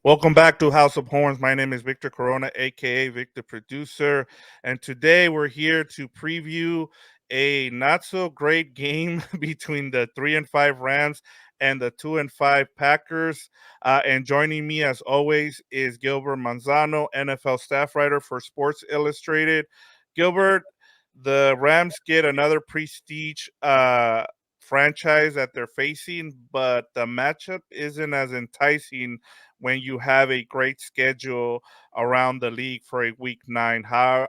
Welcome back to House of Horns. My name is Victor Corona, aka Victor Producer, and today we're here to preview a not so great game between the 3-5 Rams and the 2-5 Packers. And joining me, as always, is Gilbert Manzano, NFL staff writer for Sports Illustrated. Gilbert, the Rams get another prestige franchise that they're facing, but the matchup isn't as enticing when you have a great schedule around the league for a week 9. How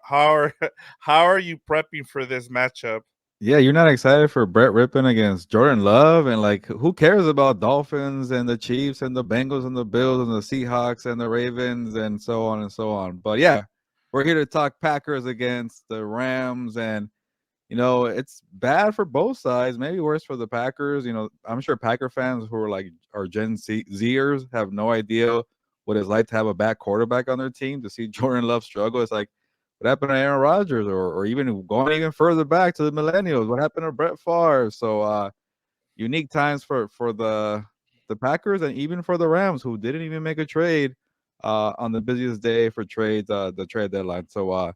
are you prepping for this matchup? Yeah, you're not excited for Brett Rypien against Jordan Love, and like, who cares about Dolphins and the Chiefs and the Bengals and the Bills and the Seahawks and the Ravens and so on and so on. But yeah, we're here to talk Packers against the Rams, and it's bad for both sides. Maybe worse for the Packers. I'm sure Packer fans who are Gen Zers have no idea what it's like to have a bad quarterback on their team. To see Jordan Love struggle, it's like what happened to Aaron Rodgers, or even going even further back to the millennials. What happened to Brett Favre? So unique times for the Packers and even for the Rams, who didn't even make a trade on the busiest day for trades, the trade deadline. So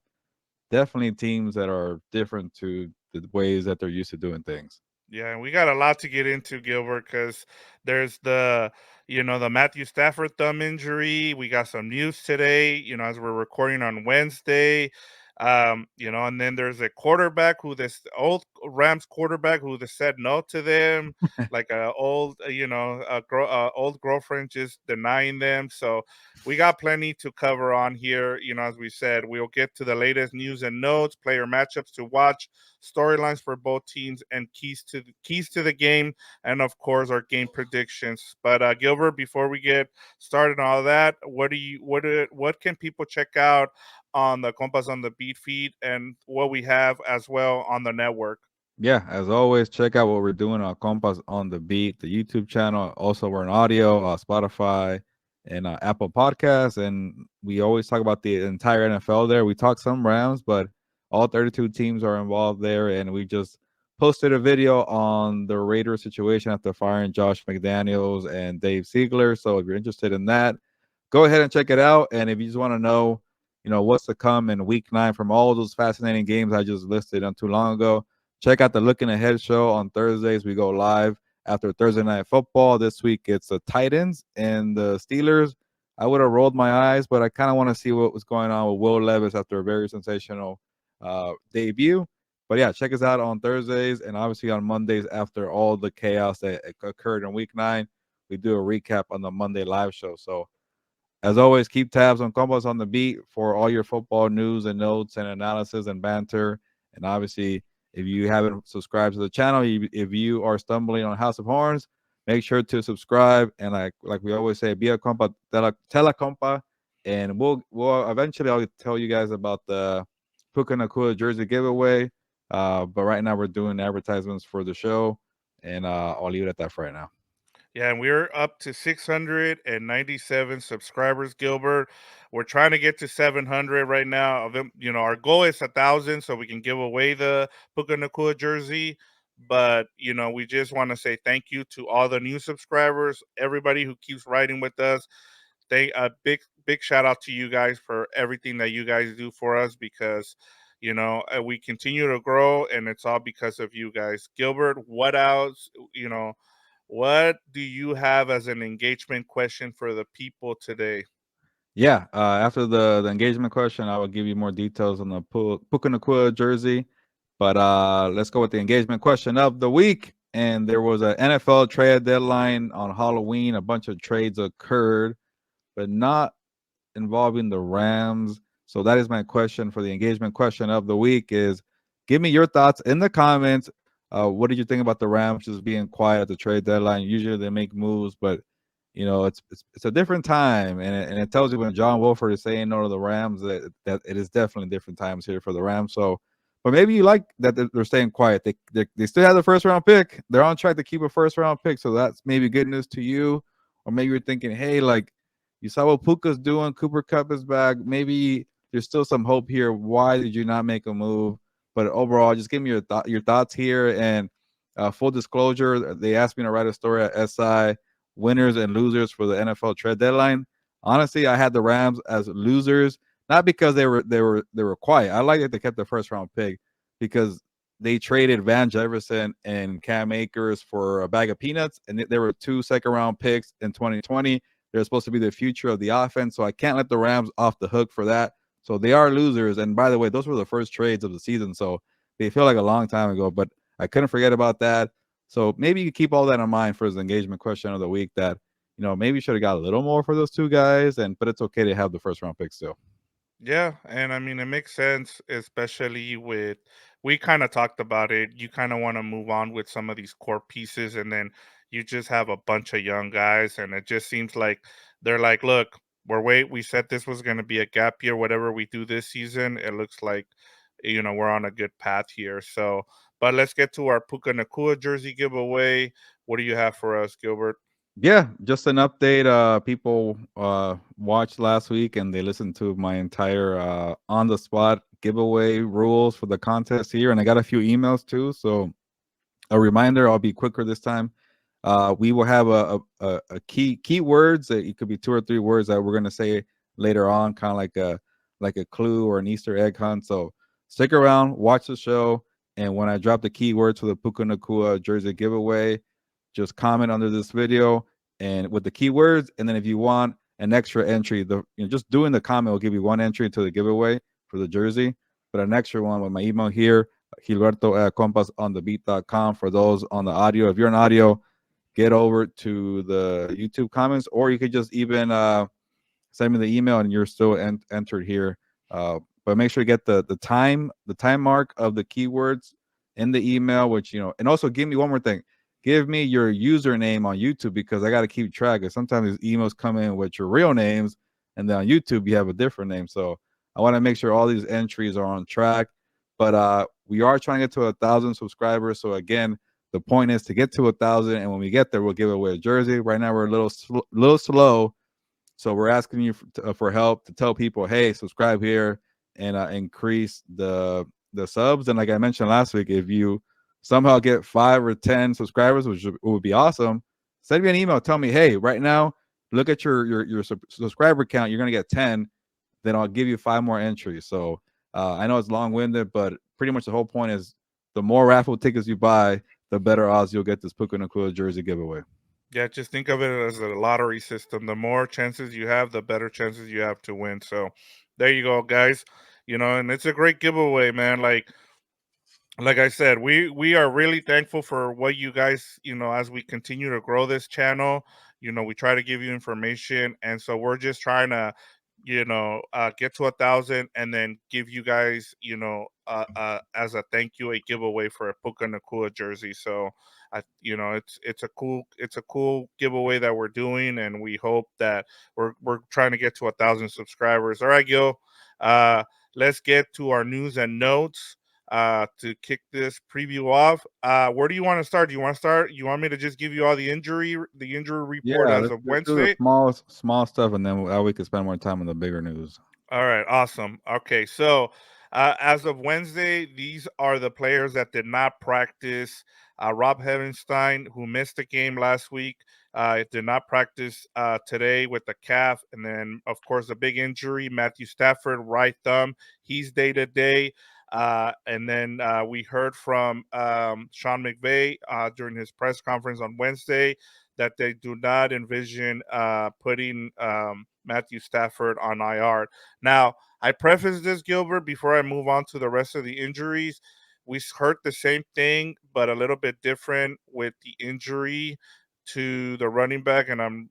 definitely teams that are different to the ways that they're used to doing things. Yeah, and we got a lot to get into, Gilbert, because there's the Matthew Stafford thumb injury. We got some news today, as we're recording on Wednesday. And then there's a quarterback who this old Rams quarterback who they said no to them, like a old, old girlfriend just denying them. So we got plenty to cover on here. As we said, we'll get to the latest news and notes, player matchups to watch, storylines for both teams, and keys to the game, and of course our game predictions. But Gilbert, before we get started on all that, what can people check out on the Compas on the Beat feed and what we have as well on the network? Yeah, as always, check out what we're doing on Compas on the Beat, the YouTube channel. Also, we're in audio, Spotify, and Apple Podcasts. And we always talk about the entire NFL there. We talk some Rams, but all 32 teams are involved there. And we just posted a video on the Raiders situation after firing Josh McDaniels and Dave Ziegler. So if you're interested in that, go ahead and check it out. And if you just want to know, what's to come in week 9 from all of those fascinating games I just listed not too long ago, check out the Looking Ahead show on Thursdays. We go live after Thursday Night Football. This week it's the Titans and the Steelers. I would have rolled my eyes, but I kind of want to see what was going on with Will Levis after a very sensational debut. But yeah, check us out on Thursdays, and obviously on Mondays after all the chaos that occurred in week 9. We do a recap on the Monday live show. So as always, keep tabs on Combos on the Beat for all your football news and notes and analysis and banter. And obviously, if you haven't subscribed to the channel, if you are stumbling on House of Horns, make sure to subscribe. And like we always say, be a compa, tell a compa. And we'll eventually I'll tell you guys about the Puka Nakua jersey giveaway. But right now we're doing advertisements for the show, and I'll leave it at that for right now. Yeah, and we're up to 697 subscribers, Gilbert. We're trying to get to 700 right now. Our goal is 1,000 so we can give away the Puka Nakua jersey. But, we just want to say thank you to all the new subscribers, everybody who keeps writing with us. A big shout out to you guys for everything that you guys do for us, because we continue to grow, and it's all because of you guys. Gilbert, what else, what do you have as an engagement question for the people today? Yeah, after the engagement question, I will give you more details on the Puka Nakua jersey. But let's go with the engagement question of the week. And there was an NFL trade deadline on Halloween. A bunch of trades occurred, but not involving the Rams. So that is my question for the engagement question of the week: is give me your thoughts in the comments. What did you think about the Rams just being quiet at the trade deadline? Usually they make moves, but it's a different time, and it tells you when John Wolford is saying no to the Rams that it is definitely different times here for the Rams. So, but maybe you like that they're staying quiet. They still have the first round pick. They're on track to keep a first round pick, so that's maybe good news to you. Or maybe you're thinking, hey, like you saw what Puka's doing. Cooper Cup is back. Maybe there's still some hope here. Why did you not make a move? But overall, just give me your thoughts here. And Full disclosure, they asked me to write a story at SI winners and losers for the NFL trade deadline. Honestly, I had the Rams as losers, not because they were quiet. I like that they kept the first round pick because they traded Van Jefferson and Cam Akers for a bag of peanuts, and there were 2 second round picks in 2020. They're supposed to be the future of the offense, so I can't let the Rams off the hook for that. So they are losers. And by the way, those were the first trades of the season, so they feel like a long time ago. But I couldn't forget about that. So maybe you keep all that in mind for his engagement question of the week. That maybe you should have got a little more for those two guys, but it's okay to have the first round pick still. Yeah, and I mean it makes sense, especially with we kind of talked about it. You kind of want to move on with some of these core pieces, and then you just have a bunch of young guys, and it just seems like they're like, look, we said this was going to be a gap year. Whatever we do this season, it looks like we're on a good path here. So, but let's get to our Puka Nakua jersey giveaway. What do you have for us, Gilbert? Yeah, just an update. People watched last week and they listened to my entire on the spot giveaway rules for the contest here, and I got a few emails too. So a reminder, I'll be quicker this time. We will have a keywords. It could be 2 or 3 words that we're gonna say later on, kind of like a clue or an Easter egg hunt. So stick around, watch the show, and when I drop the keywords for the Puka Nakua jersey giveaway, just comment under this video and with the keywords. And then if you want an extra entry, just doing the comment will give you one entry into the giveaway for the jersey, but an extra one with my email here, Gilberto at compasonthebeat.com. For those on the audio, if you're on audio, get over to the YouTube comments, or you could just even send me the email and you're still entered here. But make sure you get the time mark of the keywords in the email, which and also give me one more thing. Give me your username on YouTube because I got to keep track. Of sometimes these emails come in with your real names, and then on YouTube you have a different name. So I want to make sure all these entries are on track. But we are trying to get to 1,000 subscribers. So again, the point is to get to 1,000, and when we get there, we'll give away a jersey. Right now we're a little slow, so we're asking you for help to tell people, hey, subscribe here and increase the subs. And like I mentioned last week, if you somehow get 5 or 10 subscribers, which would be awesome, send me an email. Tell me, hey, right now, look at your subscriber count. You're gonna get 10. Then I'll give you 5 more entries. So I know it's long winded, but pretty much the whole point is the more raffle tickets you buy, the better odds you'll get this Puka Nakua jersey giveaway. Yeah, just think of it as a lottery system. The more chances you have, the better chances you have to win. So there you go, guys. And it's a great giveaway, man. Like I said, we are really thankful for what you guys, as we continue to grow this channel. We try to give you information, and so we're just trying to, get to 1,000, and then give you guys, as a thank you, a giveaway for a Puka Nakua jersey. So, it's a cool giveaway that we're doing, and we hope that we're trying to get to 1,000 subscribers. All right, Gil. Uh, let's get to our news and notes to kick this preview off. Where do you want to start? Do you want to start? You want me to just give you all the injury report Yeah, as let's, of let's do the Wednesday? small stuff, and then we can spend more time on the bigger news. All right, awesome. Okay, so as of Wednesday, these are the players that did not practice. Rob Heavenstein, who missed the game last week, did not practice today with the calf. And then, of course, the big injury, Matthew Stafford, right thumb. He's day to day. And then we heard from Sean McVay during his press conference on Wednesday that they do not envision putting Matthew Stafford on IR. Now, I preface this, Gilbert, before I move on to the rest of the injuries. We heard the same thing, but a little bit different with the injury to the running back, and I'm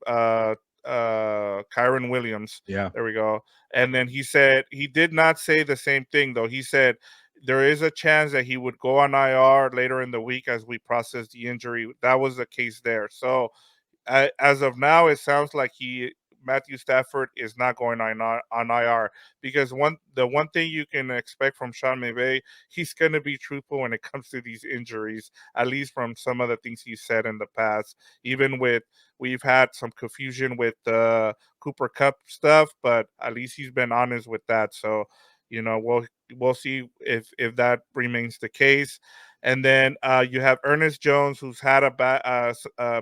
Kyron Williams. Yeah. There we go. And then he said he did not say the same thing though. He said there is a chance that he would go on IR later in the week as we process the injury. That was the case there. So as of now, it sounds like Matthew Stafford is not going on IR because the one thing you can expect from Sean McVay, he's going to be truthful when it comes to these injuries. At least from some of the things he said in the past. Even with we've had some confusion with the Cooper Cup stuff, but at least he's been honest with that. So we'll see if that remains the case. And then you have Ernest Jones, who's had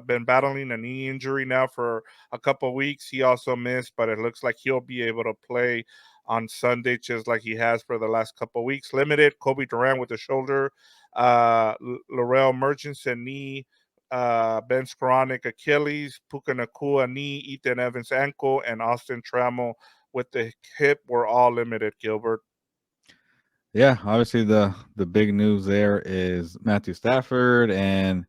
been battling a knee injury now for a couple of weeks. He also missed, but it looks like he'll be able to play on Sunday, just like he has for the last couple of weeks. Limited, Kobe Durant with the shoulder, Laurel Murchison knee, Ben Skoranek Achilles, Puka Nakua knee, Ethan Evans ankle, and Austin Trammell with the hip were all limited, Gilbert. Yeah, obviously the big news there is Matthew Stafford, and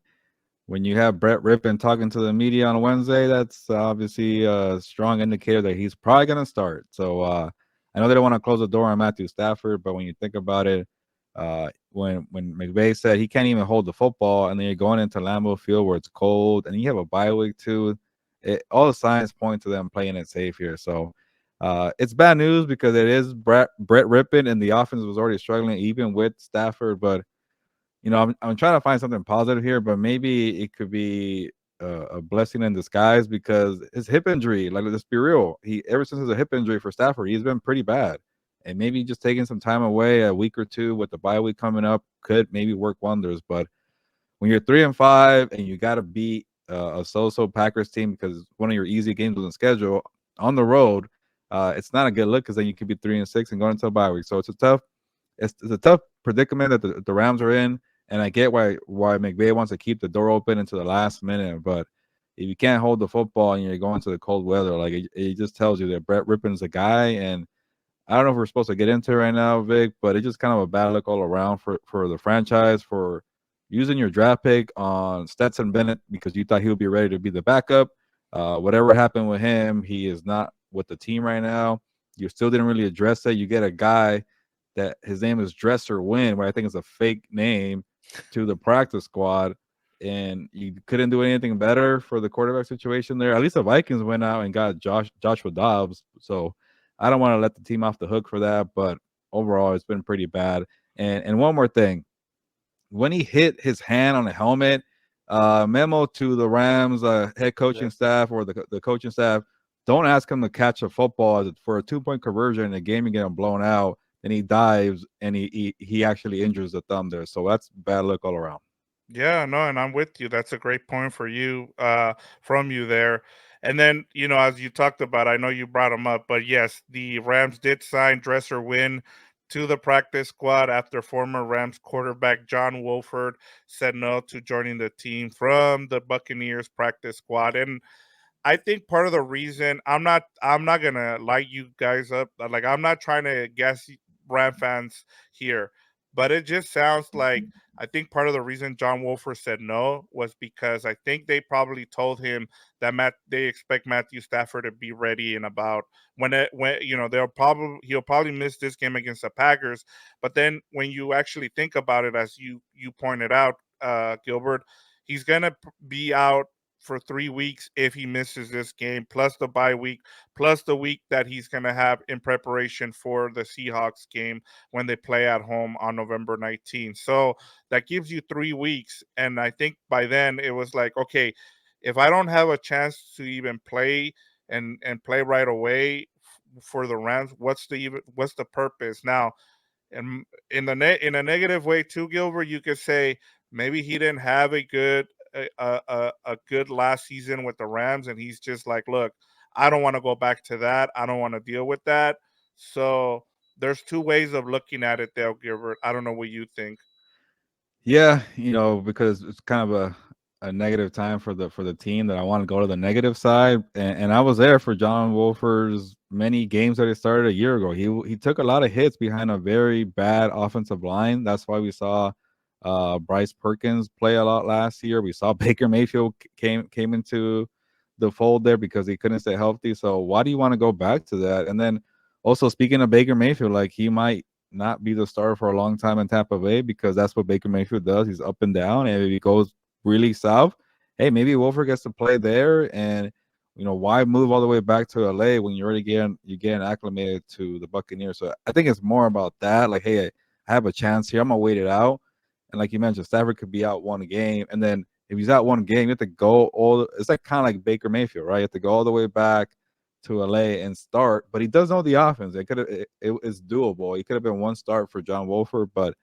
when you have Brett Rypien talking to the media on Wednesday, that's obviously a strong indicator that he's probably going to start. So I know they don't want to close the door on Matthew Stafford, but when you think about it, when McVay said he can't even hold the football, and then you're going into Lambeau Field where it's cold, and you have a bye week too, all the signs point to them playing it safe here. So it's bad news because it is Brett Rypien, and the offense was already struggling even with Stafford, but I'm trying to find something positive here, but maybe it could be a blessing in disguise because his hip injury, like let's be real, he ever since his hip injury for Stafford, he's been pretty bad, and maybe just taking some time away, a week or two with the bye week coming up, could maybe work wonders. But when you're 3-5 and you got to beat a so-so Packers team because one of your easy games on the schedule on the road, it's not a good look because then you could be 3-6 and going into a bye week. So it's a tough predicament that the Rams are in, and I get why McVay wants to keep the door open into the last minute. But if you can't hold the football and you're going to the cold weather, like it just tells you that Brett Rypien's a guy. And I don't know if we're supposed to get into it right now, Vic, but it's just kind of a bad look all around for the franchise for using your draft pick on Stetson Bennett because you thought he would be ready to be the backup. Whatever happened with him, he is not with the team right now. You still didn't really address it. You get a guy that his name is Dresser Win, but I think it's a fake name, to the practice squad, and you couldn't do anything better for the quarterback situation there. At least the Vikings went out and got Joshua Dobbs, so I don't want to let the team off the hook for that. But overall, it's been pretty bad. And one more thing, when he hit his hand on the helmet, memo to the Rams head coaching staff or the coaching staff, don't ask him to catch a football for a 2-point conversion in a game and get him blown out. And he dives and he actually injures the thumb there. So that's bad luck all around. Yeah, no, and I'm with you. That's a great point for you, from you there. And then, as you talked about, I know you brought him up, but yes, the Rams did sign Dresser Win to the practice squad after former Rams quarterback John Wolford said no to joining the team from the Buccaneers practice squad. And I think part of the reason I'm not gonna light you guys up. Like I'm not trying to guess Ram fans here, but it just sounds like I think part of the reason John Wolfer said no was because I think they probably told him that they expect Matthew Stafford to be ready in about when he'll probably miss this game against the Packers. But then when you actually think about it, as you pointed out, Gilbert, he's gonna be out for 3 weeks if he misses this game, plus the bye week, plus the week that he's going to have in preparation for the Seahawks game when they play at home on November 19th. So that gives you 3 weeks. And I think by then it was like, okay, if I don't have a chance to even play and play right away for the Rams, what's the purpose now? And in a negative way too, Gilbert, you could say maybe he didn't have a good last season with the Rams, and he's just like, look, I don't want to go back to that. I don't want to deal with that. So there's two ways of looking at it, there, Gilbert. I don't know what you think. Yeah, because it's kind of a negative time for the team that I want to go to the negative side. And I was there for John Wolfer's many games that he started a year ago. He took a lot of hits behind a very bad offensive line. That's why we saw Bryce Perkins play a lot last year. We saw Baker Mayfield came into the fold there because he couldn't stay healthy. So why do you want to go back to that? And then also speaking of Baker Mayfield, like he might not be the starter for a long time in Tampa Bay because that's what Baker Mayfield does. He's up and down, and if he goes really south, hey, maybe Wolford gets to play there. And why move all the way back to LA when you're getting acclimated to the Buccaneers? So I think it's more about that. Like, hey, I have a chance here. I'm gonna wait it out. And like you mentioned, Stafford could be out one game, and then if he's out one game, you have to go all. It's like kind of like Baker Mayfield, right? You have to go all the way back to LA and start, but he does know the offense. It's doable. It could have been one start for John Wolford, but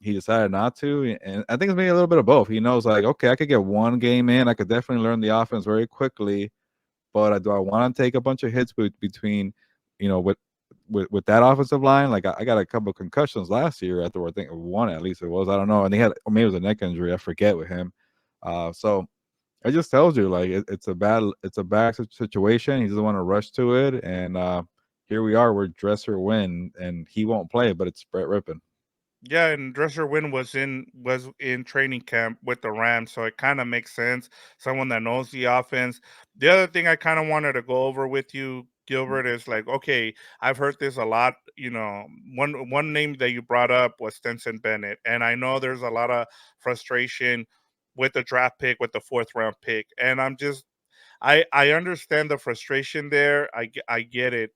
he decided not to, and I think it's maybe a little bit of both. He knows like, okay, I could get one game in, I could definitely learn the offense very quickly, but do I want to take a bunch of hits between, with with that offensive line? Like I got a couple of concussions last year after I think one at least it was, I don't know, and he had, or maybe it was a neck injury, I forget with him. So it just tells you like it's a bad situation. He doesn't want to rush to it, and here we are. We're Dresser win, and he won't play, but it's Brett Rypien. Yeah, and Dresser Wynn was in training camp with the Rams, so it kind of makes sense. Someone that knows the offense. The other thing I kind of wanted to go over with you, Gilbert, is like, okay, I've heard this a lot. One name that you brought up was Stetson Bennett, and I know there's a lot of frustration with the draft pick, with the fourth round pick, and I understand the frustration there. I get it,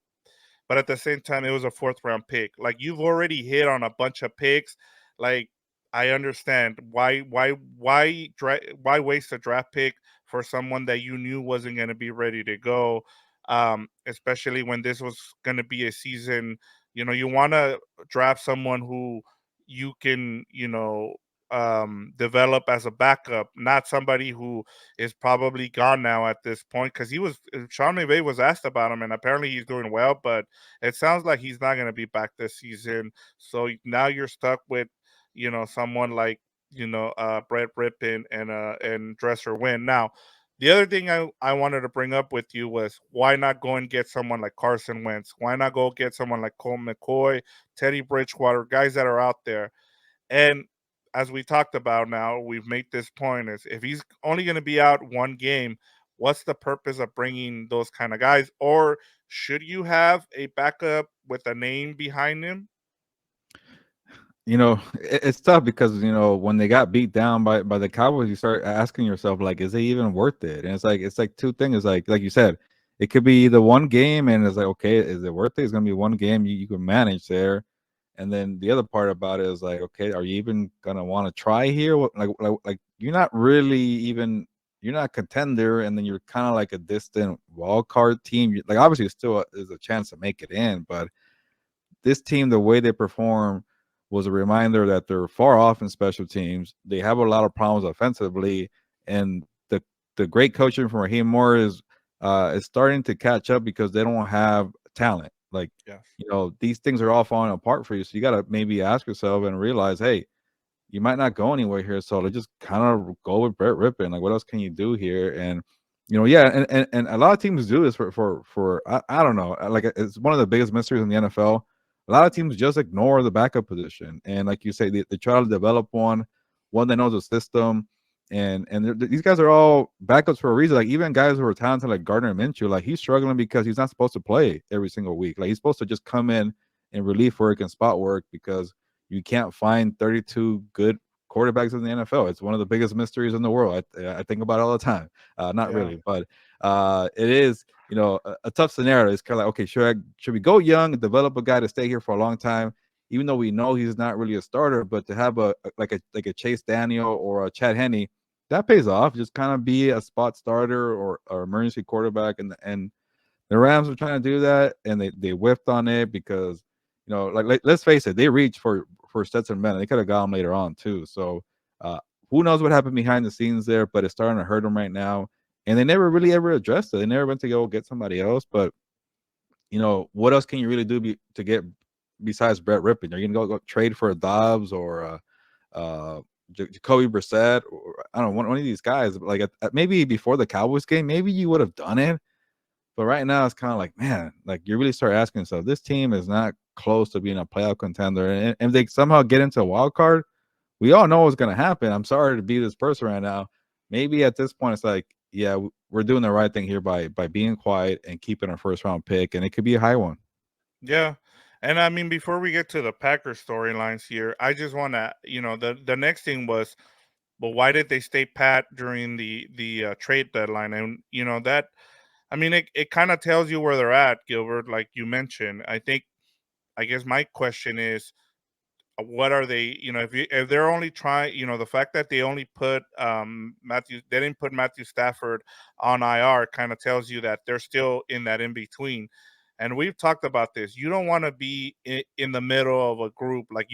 but at the same time, it was a fourth round pick. Like you've already hit on a bunch of picks. Like I understand why waste a draft pick for someone that you knew wasn't going to be ready to go, especially when this was going to be a season. You want to draft someone who you can develop as a backup, not somebody who is probably gone now at this point, because he was Sean McVay was asked about him and apparently he's doing well, but it sounds like he's not going to be back this season. So now you're stuck with, someone like, Brett Rypien and Dresser Win. Now, the other thing I wanted to bring up with you was why not go and get someone like Carson Wentz? Why not go get someone like Cole McCoy, Teddy Bridgewater, guys that are out there? And as we talked about now, we've made this point is if he's only going to be out one game, what's the purpose of bringing those kind of guys? Or should you have a backup with a name behind him? It's tough because when they got beat down by the Cowboys, you start asking yourself like, is it even worth it? And it's like two things. Like you said, it could be the one game, and it's like, okay, is it worth it? It's gonna be one game you can manage there. And then the other part about it is like, okay, are you even gonna want to try here? Like you're not really even, you're not a contender, and then you're kind of like a distant wild card team. Like obviously, there's a chance to make it in, but this team, the way they perform, was a reminder that they're far off in special teams. They have a lot of problems offensively, and the great coaching from Raheem Moore is starting to catch up because they don't have talent. Like, Yes. these things are all falling apart for you. So you got to maybe ask yourself and realize, hey, you might not go anywhere here. So let's just kind of go with Brett Rypien. Like, what else can you do here? And yeah, and a lot of teams do this for I don't know. Like it's one of the biggest mysteries in the NFL. A lot of teams just ignore the backup position, and like you say, they try to develop one that knows the system. And these guys are all backups for a reason. Like even guys who are talented, like Gardner Minshew, like he's struggling because he's not supposed to play every single week. Like he's supposed to just come in and relief work and spot work because you can't find 32 good quarterbacks in the NFL. It's one of the biggest mysteries in the world. I think about it all the time. Not Yeah. really, but it is, a tough scenario. It's kind of like, okay, should we go young and develop a guy to stay here for a long time, even though we know he's not really a starter, but to have like a Chase Daniel or a Chad Henne, that pays off. Just kind of be a spot starter or emergency quarterback, and the Rams were trying to do that, and they whiffed on it because, like let's face it, they reached for Stetson Bennett. They could have got him later on too. So uh, who knows what happened behind the scenes there? But it's starting to hurt them right now, and they never really ever addressed it. They never went to go get somebody else. But what else can you really do to get besides Brett Rypien? Are you gonna go trade for a Dobbs or Jacoby Brissett, or I don't know, one of these guys? Like maybe before the Cowboys game, maybe you would have done it, but right now, it's kind of like, man, like you really start asking yourself, this team is not close to being a playoff contender. And if they somehow get into a wild card, we all know what's going to happen. I'm sorry to be this person right now. Maybe at this point, it's like, yeah, we're doing the right thing here by being quiet and keeping our first round pick, and it could be a high one. Yeah. And I mean, before we get to the Packers storylines here, I just want to, the next thing was, well, why did they stay pat during the trade deadline? And that, I mean, it kind of tells you where they're at, Gilbert, like you mentioned. I guess my question is, what are they? If they're only trying, the fact that they only put they didn't put Matthew Stafford on IR kind of tells you that they're still in that in between. And we've talked about this. You don't want to be in the middle of a group like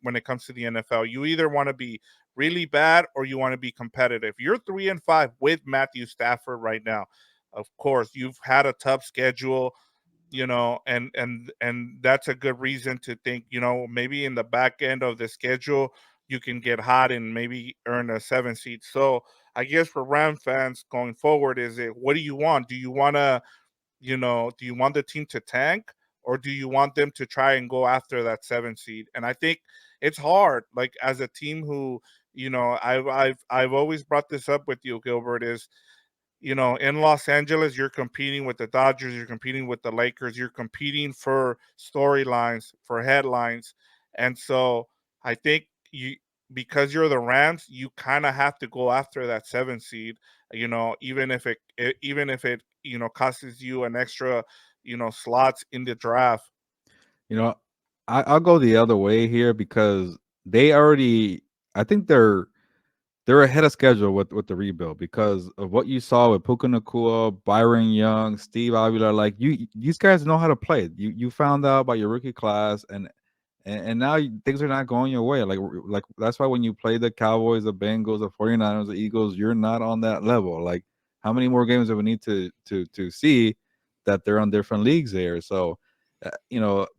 when it comes to the NFL. You either want to be really bad or you want to be competitive. You're 3-5 with Matthew Stafford right now. Of course, you've had a tough schedule, and that's a good reason to think, maybe in the back end of the schedule you can get hot and maybe earn a 7 seed. So I guess for Ram fans going forward, is it, what do you want? Do you want the team to tank, or do you want them to try and go after that 7 seed? And I think it's hard, like, as a team who, I've always brought this up with you, Gilbert, is, in Los Angeles, you're competing with the Dodgers, you're competing with the Lakers, you're competing for storylines, for headlines. And so I think because you're the Rams, you kind of have to go after that 7 seed, even if it costs you an extra, slots in the draft. You know, I'll go the other way here because they already. I think they're ahead of schedule with the rebuild because of what you saw with Puka Nakua, Byron Young, Steve Avila. Like these guys know how to play. You found out about your rookie class, and now things are not going your way. Like that's why when you play the Cowboys, the Bengals, the 49ers, the Eagles, you're not on that level. Like how many more games do we need to see that they're on different leagues there? So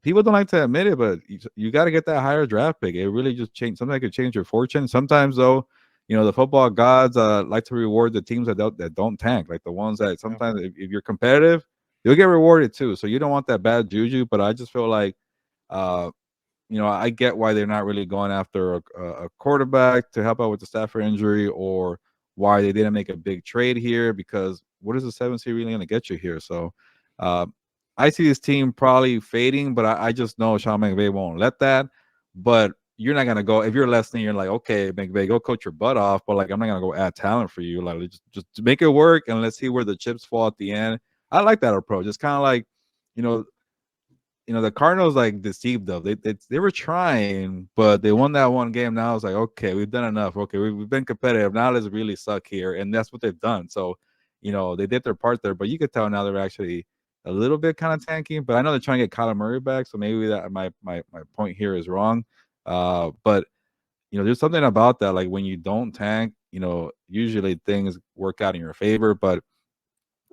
people don't like to admit it, but you got to get that higher draft pick. It really just change something that could change your fortune. Sometimes though, the football gods like to reward the teams that don't tank, like the ones that Yeah. sometimes if you're competitive, you'll get rewarded too. So you don't want that bad juju. But I just feel like uh I get why they're not really going after a quarterback to help out with the Stafford injury, or why they didn't make a big trade here, because what is the 7 seed really going to get you here? So uh, I see this team probably fading, but I just know Sean McVay won't let that. But you're not going to go, if you're listening, you're like, okay, McVay, go coach your butt off. But like, I'm not going to go add talent for you. Like, just make it work and let's see where the chips fall at the end. I like that approach. It's kind of like, you know, the Cardinals like deceived them. They were trying, but they won that one game. Now it's like, okay, we've done enough. Okay, we've been competitive. Now let's really suck here, and that's what they've done. So, they did their part there, but you could tell now they're actually a little bit kind of tanking. But I know they're trying to get Kyler Murray back, so maybe that my point here is wrong. But there's something about that. Like when you don't tank, usually things work out in your favor. But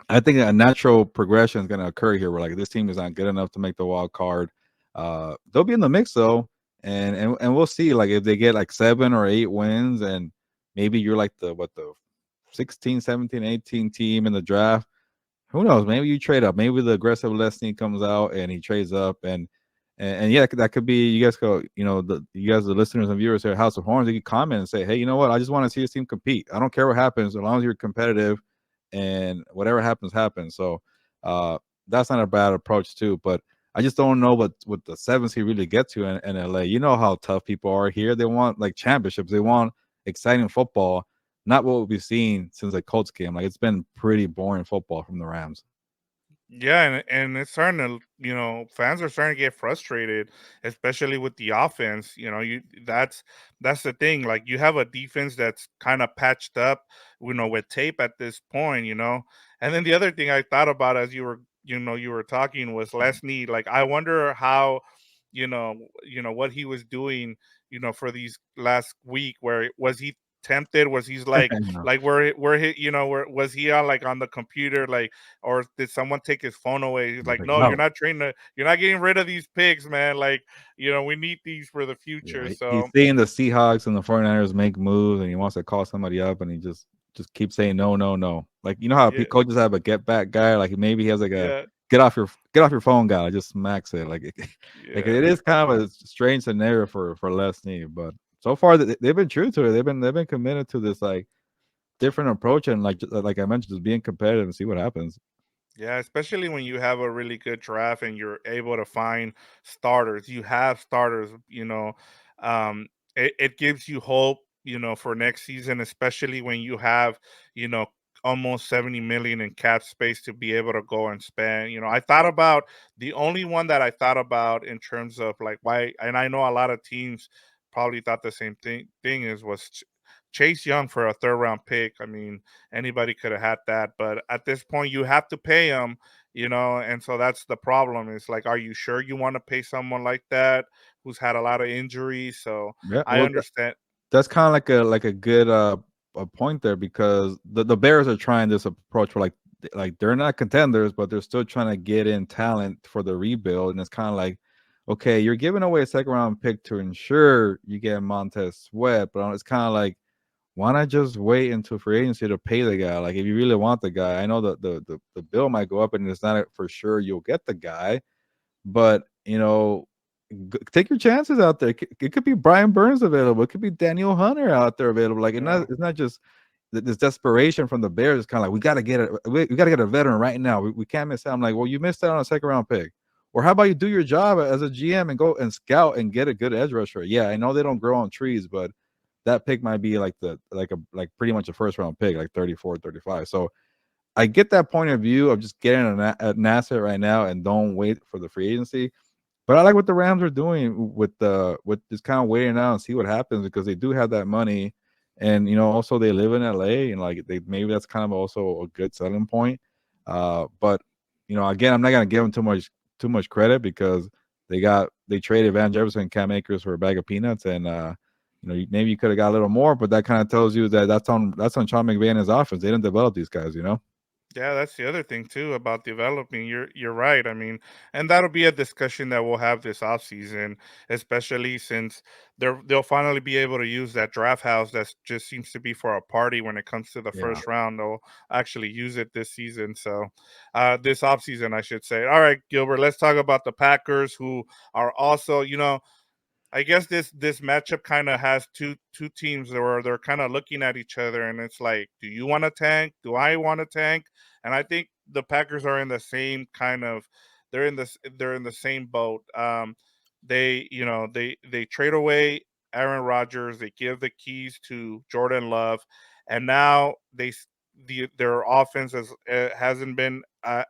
I think a natural progression is going to occur here, where like this team is not good enough to make the wild card. They'll be in the mix though, and we'll see. Like if they get like 7 or 8 wins, and maybe you're like the 16, 17, 18 team in the draft. Who knows? Maybe you trade up. Maybe the aggressive Lesney comes out and he trades up, and yeah, that could be. You guys go. You guys, the listeners and viewers here at House of Horns, you can comment and say, hey, you know what? I just want to see this team compete. I don't care what happens, as long as you're competitive, and whatever happens, happens. So uh, that's not a bad approach too. But I just don't know what the sevens he really get to in LA. You know how tough people are here. They want like championships. They want exciting football, not what we've seen since the Colts game. Like it's been pretty boring football from the Rams. Yeah, and it's starting to, fans are starting to get frustrated, especially with the offense. That's the thing. Like, you have a defense that's kind of patched up, with tape at this point. And then the other thing I thought about as you were talking was Lesney. Like, I wonder how, what he was doing, for these last week. Where was he tempted? Was he's like where he, where was he on, like, on the computer, like, or did someone take his phone away? He's like, Like, no, no. you're not getting rid of these pigs, man. Like, we need these for the Yeah, future. he's So seeing the Seahawks and the 49ers make moves, and he wants to call somebody up, and he just keeps saying no, no, no. Like how yeah, coaches have a get back guy. Like maybe he has like a yeah, get off your phone guy. Like, just smacks it. Like like yeah. it is kind of a strange scenario for Lesney, but so far they've been true to it. They've been committed to this like different approach, and like I mentioned, just being competitive and see what happens. Yeah, especially when you have a really good draft and you're able to find starters. You have starters. It gives you hope, for next season, especially when you have, you know, almost 70 million in cap space to be able to go and spend. I thought about the only one that I thought about in terms of like why, and I know a lot of teams probably thought the same thing is was Chase Young for a third round pick. I mean, anybody could have had that, but at this point, you have to pay him, and so that's the problem. It's like, are you sure you want to pay someone like that who's had a lot of injuries? So Yeah, I well, understand. that's kind of like a good a point there because the Bears are trying this approach for like they're not contenders, but they're still trying to get in talent for the rebuild, and it's kind of like, okay, you're giving away a second round pick to ensure you get Montez Sweat, but it's kind of like, why not just wait until free agency to pay the guy? Like if you really want the guy, I know that the bill might go up, and it's not for sure you'll get the guy, but take your chances out there. It could be Brian Burns available. It could be Daniel Hunter out there available. Like Yeah. it's not just this desperation from the Bears. It's kind of like we got to get a veteran right now. We can't miss out. I'm like, well, you missed out on a second round pick. Or how about you do your job as a GM and go and scout and get a good edge rusher? Yeah, I know they don't grow on trees, but that pick might be like pretty much a first round pick, like 34, 35. So I get that point of view of just getting an asset right now and don't wait for the free agency. But I like what the Rams are doing with just kind of waiting out and see what happens because they do have that money, and also they live in LA and like they maybe that's kind of also a good selling point. But again, I'm not gonna give them too much credit because they traded Van Jefferson and Cam Akers for a bag of peanuts, and maybe you could have got a little more, but that kind of tells you that that's on Sean McVay and his offense. They didn't develop these guys. Yeah, that's the other thing too about developing. You're right. I mean, and that'll be a discussion that we'll have this offseason, especially since they'll finally be able to use that draft house that just seems to be for a party when it comes to the Yeah. first round. They'll actually use it this season. So this offseason, I should say. All right, Gilbert, let's talk about the Packers who are also, I guess this matchup kind of has two teams where they're kind of looking at each other, and it's like, do you want to tank? Do I want to tank? And I think the Packers are in the same kind of they're in the same boat. They trade away Aaron Rodgers, they give the keys to Jordan Love, and now their offense hasn't been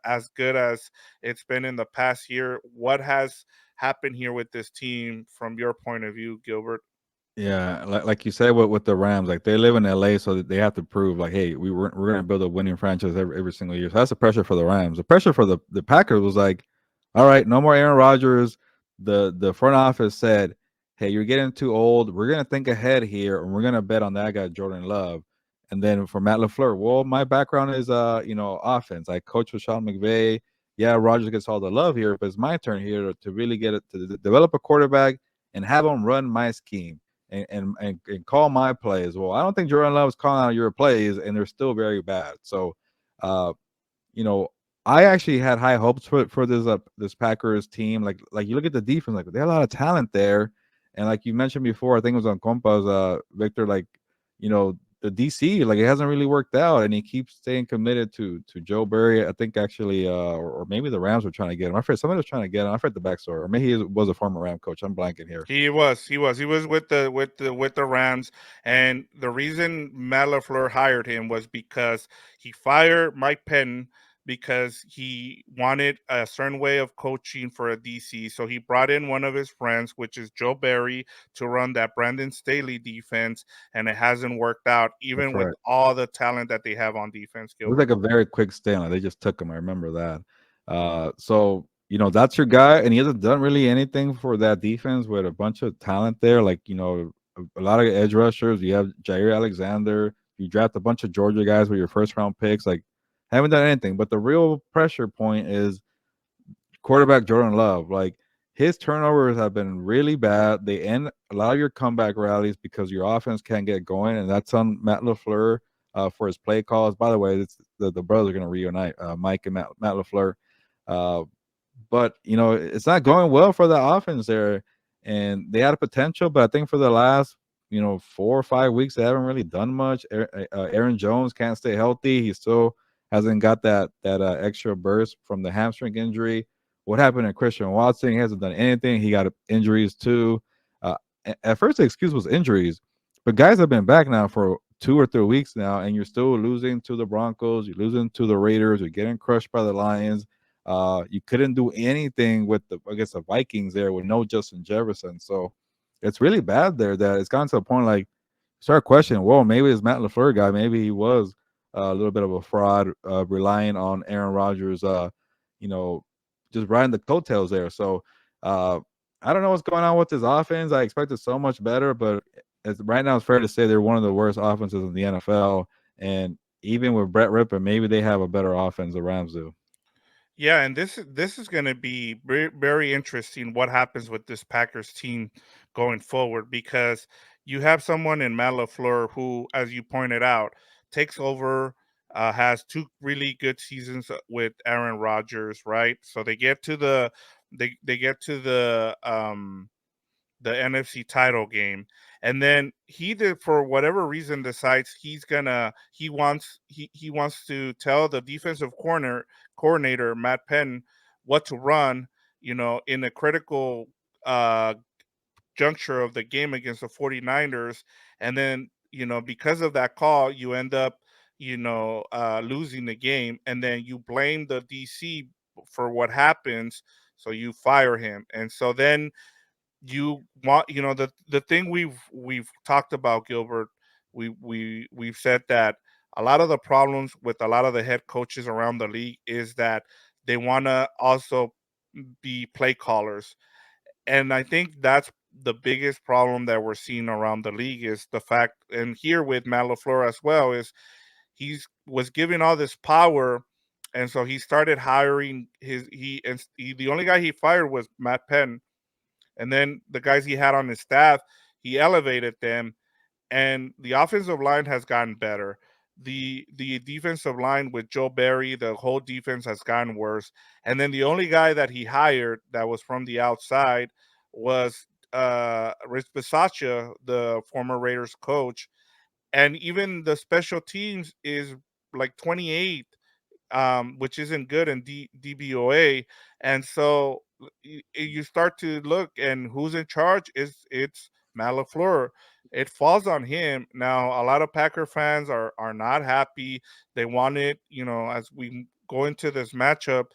as good as it's been in the past year. What has happen here with this team from your point of view, Gilbert? Yeah, like you said with the Rams, like they live in LA, so that they have to prove like, hey, we're gonna build a winning franchise every single year. So that's the pressure for the Rams. The pressure for the Packers was like, all right, no more Aaron Rodgers. The front office said, hey, you're getting too old. We're gonna think ahead here, and we're gonna bet on that guy Jordan Love. And then for Matt LaFleur, well, my background is offense. I coach with Sean McVay. Yeah, Rodgers gets all the love here, but it's my turn here to really get it to develop a quarterback and have him run my scheme and call my plays. Well, I don't think Jordan Love is calling out your plays, and they're still very bad. So, uh, you know, I actually had high hopes for this Packers team. Like you look at the defense, like they have a lot of talent there, and like you mentioned before, I think it was on Compas, Victor. Like the DC, like it hasn't really worked out, and he keeps staying committed to Joe Burry. I think actually, or maybe the Rams were trying to get him. I forget somebody was trying to get him. I forget the backstory, or maybe he was a former Ram coach. I'm blanking here. He was with the Rams, and the reason Matt LaFleur hired him was because he fired Mike Penn because he wanted a certain way of coaching for a DC. So he brought in one of his friends, which is Joe Barry, to run that Brandon Staley defense, and it hasn't worked out, That's even with right. all the talent that they have on defense, It was Gilbert. like a very quick stand. Like they just took him. I remember that. So that's your guy, and he hasn't done really anything for that defense with a bunch of talent there. Like a lot of edge rushers. You have Jair Alexander. You draft a bunch of Georgia guys with your first round picks. Like haven't done anything. But the real pressure point is quarterback Jordan Love. Like his turnovers have been really bad. They end a lot of your comeback rallies because your offense can't get going, and that's on Matt LaFleur for his play calls. By the way, the brothers are going to reunite, Mike and Matt LaFleur. Uh, but it's not going well for the offense there, and they had a potential, but I think for the last 4 or 5 weeks they haven't really done much. Aaron Jones can't stay healthy. He still hasn't got that extra burst from the hamstring injury. What happened to Christian Watson? He hasn't done anything. He got injuries too. Uh, at first, the excuse was injuries, but guys have been back now for 2 or 3 weeks now, and you're still losing to the Broncos. You're losing to the Raiders. You're getting crushed by the Lions. You couldn't do anything with the Vikings there with no Justin Jefferson. So it's really bad there that it's gotten to a point like start questioning, well, maybe this Matt LaFleur guy, maybe he was a little bit of a fraud, relying on Aaron Rodgers, you know, just riding the coattails there. So uh, I don't know what's going on with this offense. I expected so much better, but right now it's fair to say they're one of the worst offenses in the NFL. And even with Brett Rypien, maybe they have a better offense than Rams do. Yeah, and this is going to be very, very interesting what happens with this Packers team going forward because you have someone in Matt LaFleur who, as you pointed out, takes over, has two really good seasons with Aaron Rodgers, right? So they get to the NFC title game. And then he did for whatever reason decides he wants to tell the defensive coordinator Matt Penn what to run, in a critical uh juncture of the game against the 49ers. And then, because of that call, you end up, losing the game, and then you blame the DC for what happens, so you fire him. And so then you want the thing we've talked about, Gilbert. We've said that a lot of the problems with a lot of the head coaches around the league is that they want to also be play callers. And I think that's the biggest problem that we're seeing around the league is the fact, and here with Matt LaFleur as well, is he's was given all this power. And so he started hiring the only guy he fired was Matt Penn. And then the guys he had on his staff, he elevated them, and the offensive line has gotten better. The defensive line with Joe Barry, the whole defense has gotten worse. And then the only guy that he hired that was from the outside was Rich Bisaccia, the former Raiders coach. And even the special teams is like 28, which isn't good in DBOA. And so you start to look, and who's in charge is it's Matt LaFleur. It falls on him now. A lot of Packer fans are not happy. They wanted, as we go into this matchup,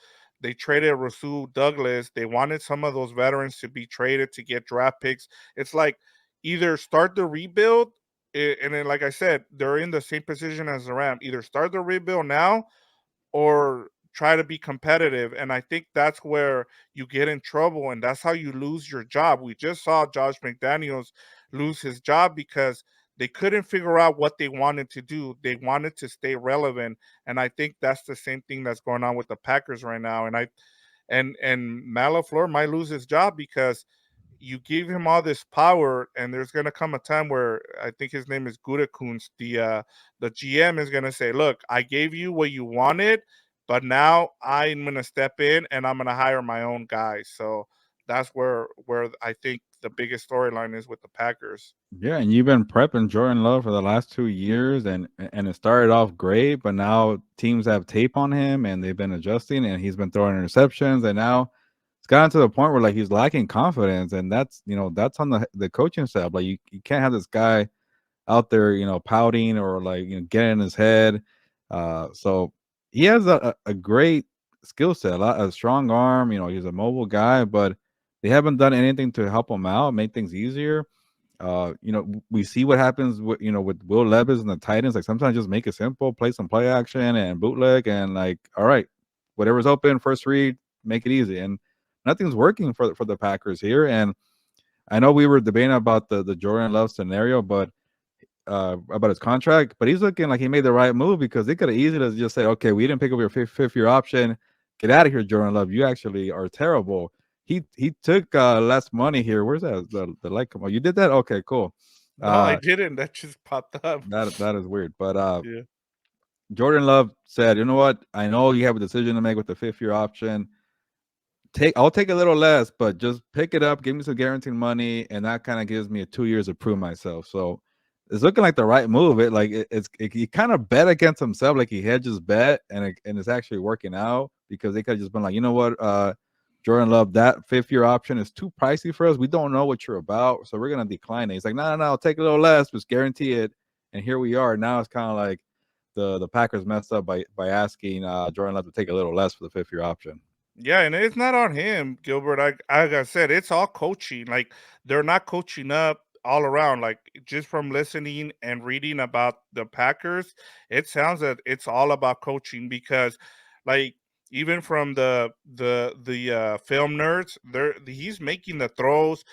they traded Rasul Douglas. They wanted some of those veterans to be traded to get draft picks. It's like either start the rebuild, and then, like I said, they're in the same position as the Ram. Either start the rebuild now or try to be competitive. And I think that's where you get in trouble, and that's how you lose your job. We just saw Josh McDaniels lose his job because they couldn't figure out what they wanted to do. They wanted to stay relevant. And I think that's the same thing that's going on with the Packers right now. And Matt LaFleur might lose his job because you give him all this power, and there's gonna come a time where I think his name is Gutekunst, the GM is gonna say, "Look, I gave you what you wanted, but now I'm gonna step in and I'm gonna hire my own guys." So that's where I think the biggest storyline is with the Packers. Yeah, and you've been prepping Jordan Love for the last 2 years, and it started off great, but now teams have tape on him, and they've been adjusting, and he's been throwing interceptions, and now it's gotten to the point where like he's lacking confidence, and that's on the coaching staff. Like you can't have this guy out there, pouting or like getting in his head. So he has a great skill set, a strong arm. He's a mobile guy, but they haven't done anything to help him out, make things easier. We see what happens with Will Levis and the Titans. Like sometimes just make it simple, play some play action and bootleg, and like, all right, whatever's open, first read, make it easy. And nothing's working for the Packers here. And I know we were debating about the Jordan Love scenario, but about his contract, but he's looking like he made the right move because they could have easily just said, okay, we didn't pick up your fifth year option. Get out of here, Jordan Love. You actually are terrible. He took less money here. Where's that? The light come on. You did that? Okay, cool. No, I Uh didn't. That just popped up. that is weird. But Yeah. Jordan Love said, you know what? I know you have a decision to make with the fifth year option. I'll take a little less, but just pick it up, give me some guaranteed money, and that kind of gives me a 2 years to prove myself. So it's looking like the right move. He kind of bet against himself, like he had just bet, and it's actually working out because they could have just been like, you know what, Jordan Love, that fifth year option is too pricey for us. We don't know what you're about, so we're gonna decline it. He's like, no, I'll take a little less, just guarantee it. And here we are. Now it's kind of like the Packers messed up by asking Jordan Love to take a little less for the fifth year option. Yeah, and it's not on him, Gilbert. Like I said, it's all coaching. Like they're not coaching up. all around. Like just from listening and reading about the Packers, it sounds that it's all about coaching because, like, even from the film nerds, he's making the throws,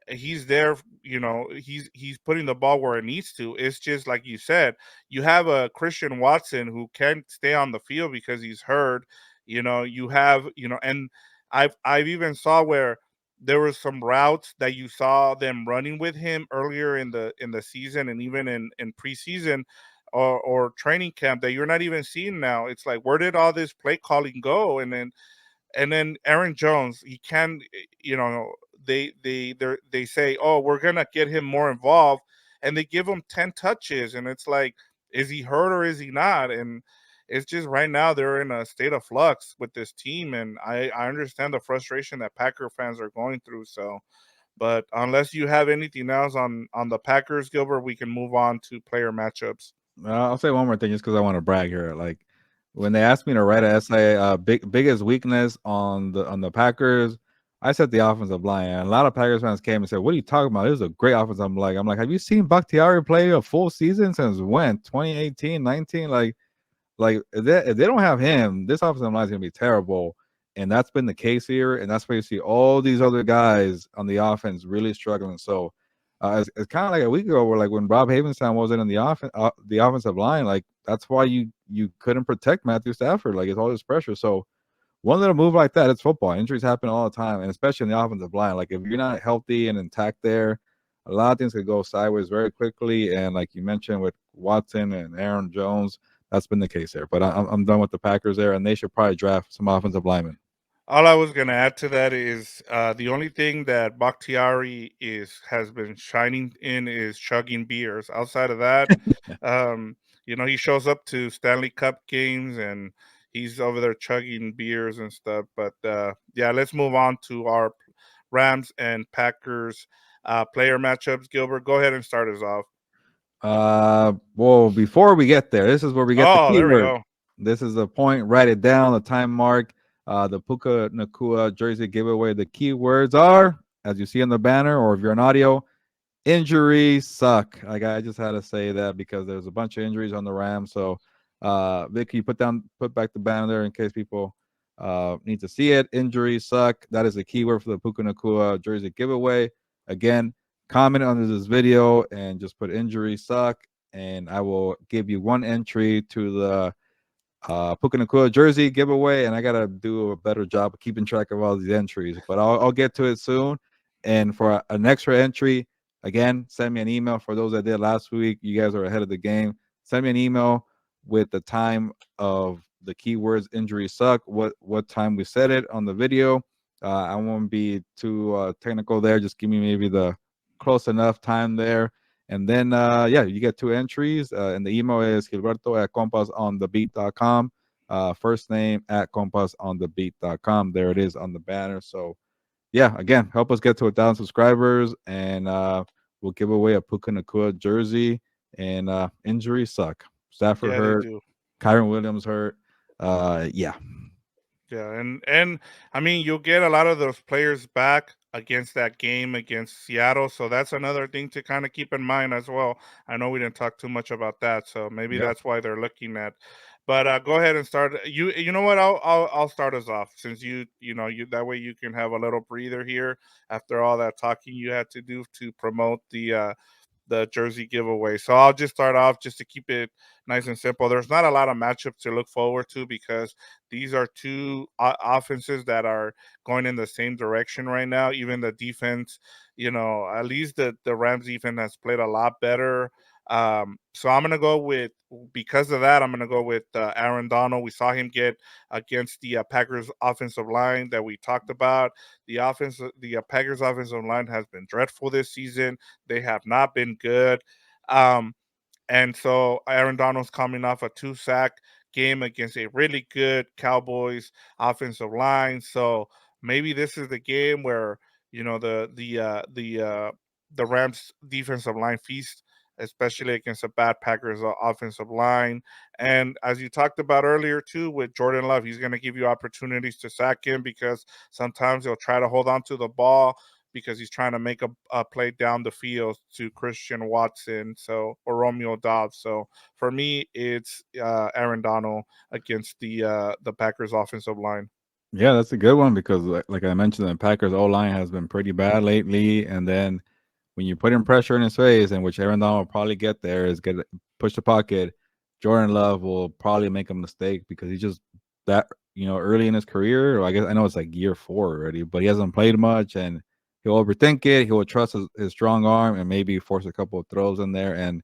he's there, he's putting the ball where it needs to. It's just like you said, you have a Christian Watson who can't stay on the field because he's hurt. You have, and I've even saw where there was some routes that you saw them running with him earlier in the season, and even in preseason or training camp, that you're not even seeing now. It's like, where did all this play calling go? And then Aaron Jones, he can, they say, oh, we're gonna get him more involved, and they give him 10 touches, and it's like, is he hurt or is he not? And it's just right now they're in a state of flux with this team, and I understand the frustration that Packer fans are going through. So, but unless you have anything else on the Packers, Gilbert, we can move on to player matchups. I'll say one more thing just because I want to brag here. Like when they asked me to write an essay, biggest weakness on the Packers, I said the offensive line. And a lot of Packers fans came and said, "What are you talking about? This is a great offense." I'm like, have you seen Bakhtiari play a full season since when? 2018, 19? Like if they don't have him, this offensive line is gonna be terrible. And that's been the case here, and that's why you see all these other guys on the offense really struggling. So it's kind of like a week ago, where like when Rob Havenstein wasn't in the offensive line, like that's why you couldn't protect Matthew Stafford. Like it's all this pressure. So one little move like that, it's football. Injuries happen all the time, and especially in the offensive line. Like if you're not healthy and intact there, a lot of things could go sideways very quickly. And like you mentioned with Watson and Aaron Jones, that's been the case there. But I'm done with the Packers there, and they should probably draft some offensive linemen. All I was gonna add to that is, the only thing that Bakhtiari has been shining in is chugging beers. Outside of that, he shows up to Stanley Cup games and he's over there chugging beers and stuff. But yeah, let's move on to our Rams and Packers player matchups. Gilbert, go ahead and start us off. Well, before we get there, this is where we get the Oh, there we keyword. go. This is the point. Write it down. The time mark. The Puka Nakua jersey giveaway. The keywords are, as you see on the banner, or if you're an audio, injuries suck. Like I just had to say that because there's a bunch of injuries on the Rams. So, Vic, can you put back the banner there in case people need to see it? Injuries suck. That is the keyword for the Puka Nakua jersey giveaway. Again, comment under this video and just put injuries suck, and I will give you one entry to the Puka Nakua jersey giveaway, and I gotta do a better job of keeping track of all these entries. But I'll get to it soon. And for an extra entry, again, send me an email. For those that did last week, you guys are ahead of the game. Send me an email with the time of the keywords "injury suck," what time we said it on the video. I won't be too technical there. Just give me maybe the close enough time there. And then, yeah, you get two entries. And the email is Gilberto at compasonthebeat.com. First name at compasonthebeat.com. There it is on the banner. So, yeah, again, help us get to 1,000 subscribers, and we'll give away a Puka Nakua jersey. And injuries suck. Stafford Yeah, they hurt. do. Kyron Williams hurt. Yeah. Yeah, and I mean, you'll get a lot of those players back against that game against Seattle, so that's another thing to kind of keep in mind as well. I know we didn't talk too much about that, so maybe Yeah. that's why they're looking at. But go ahead and start. You know what? I'll start us off, since you that way you can have a little breather here after all that talking you had to do to promote the jersey giveaway. So I'll just start off just to keep it nice and simple. There's not a lot of matchups to look forward to because these are two offenses that are going in the same direction right now. Even the defense, at least the Rams defense has played a lot better. So I'm gonna go with because of that. I'm gonna go with Aaron Donald. We saw him get against the Packers offensive line that we talked about. The Packers offensive line has been dreadful this season. They have not been good. Um, and so Aaron Donald's coming off a two-sack game against a really good Cowboys offensive line. So maybe this is the game where the Rams defensive line feast, especially against a bad Packers offensive line. And as you talked about earlier too, with Jordan Love, he's going to give you opportunities to sack him because sometimes he'll try to hold on to the ball. because he's trying to make a play down the field to Christian Watson, so or Romeo Dobbs. So for me, it's Aaron Donald against the Packers offensive line. Yeah, that's a good one because, like I mentioned, the Packers O line has been pretty bad lately. And then when you put in pressure in his face, and which Aaron Donald will probably get there, is get push the pocket. Jordan Love will probably make a mistake because he's just that early in his career. Or I guess I know it's like year 4 already, but he hasn't played much, and he'll overthink it. He will trust his strong arm and maybe force a couple of throws in there. And